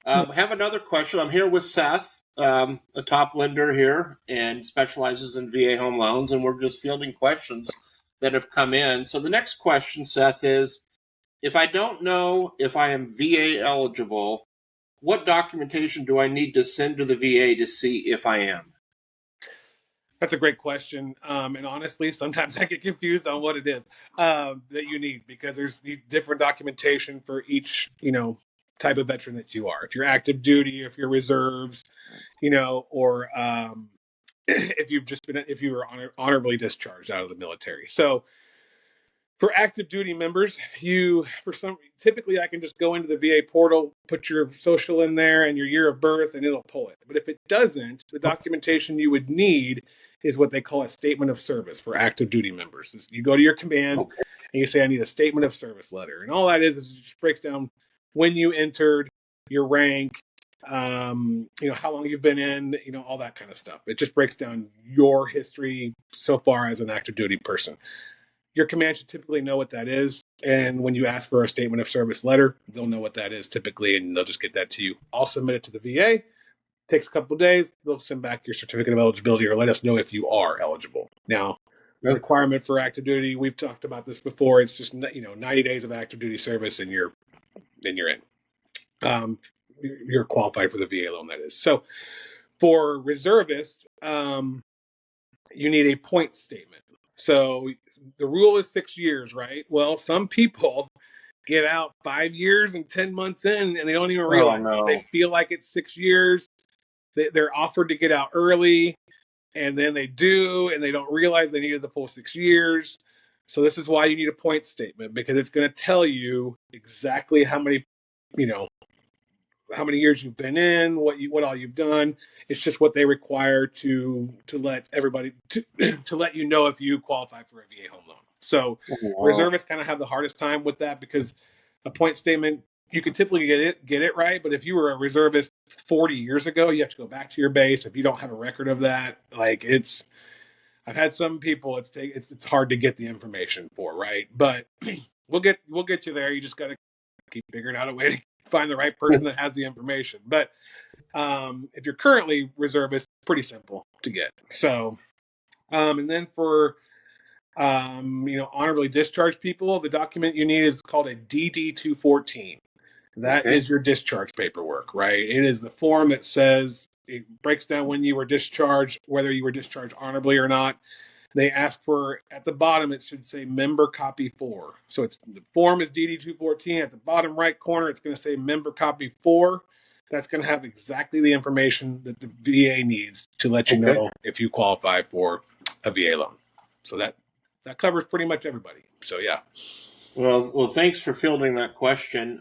Have another question. I'm here with Seth, a top lender here and specializes in VA home loans, and we're just fielding questions that have come in. So the next question, Seth, is if I don't know if I am VA eligible, what documentation do I need to send to the VA to see if I am? That's a great question. And honestly, sometimes I get confused on what it is that you need, because there's different documentation for each, type of veteran that you are. If you're active duty, if you're reserves, or if you were honorably discharged out of the military. So for active duty members, typically I can just go into the VA portal, put your social in there and your year of birth, and it'll pull it. But if it doesn't, the documentation you would need is what they call a statement of service for active duty members. You go to your command and you say, I need a statement of service letter. And all that is it just breaks down when you entered, your rank, how long you've been in, all that kind of stuff. It just breaks down your history so far as an active duty person. Your command should typically know what that is. And when you ask for a statement of service letter, they'll know what that is typically, and they'll just get that to you. I'll submit it to the VA. Takes a couple of days. They'll send back your certificate of eligibility or let us know if you are eligible. Now, the requirement for active duty, we've talked about this before. It's just 90 days of active duty service, and you're in. You're qualified for the VA loan, that is. So for reservists, you need a point statement. So the rule is 6 years, right? Well, some people get out 5 years and 10 months in, and they don't even realize They feel like it's 6 years. They're offered to get out early, and then they do, and they don't realize they needed the full 6 years. So this is why you need a point statement, because it's going to tell you exactly how many years you've been in, what all you've done. It's just what they require to let everybody to let you know if you qualify for a VA home loan. So reservists kind of have the hardest time with that, because a point statement, you can typically get it right, but if you were a reservist 40 years ago, you have to go back to your base. If you don't have a record of that, I've had some people it's hard to get the information for, right? But we'll get you there. You just got to keep figuring out a way to find the right person that has the information. But if you're currently reservist, it's pretty simple to get. So, and then for honorably discharged people, the document you need is called a DD-214. That is your discharge paperwork, right? It is the form that says, it breaks down when you were discharged, whether you were discharged honorably or not. They ask for, at the bottom, it should say member copy 4. So the form is DD-214. At the bottom right corner, it's going to say member copy 4. That's going to have exactly the information that the VA needs to let you know if you qualify for a VA loan. So that covers pretty much everybody. So yeah. Well, thanks for fielding that question.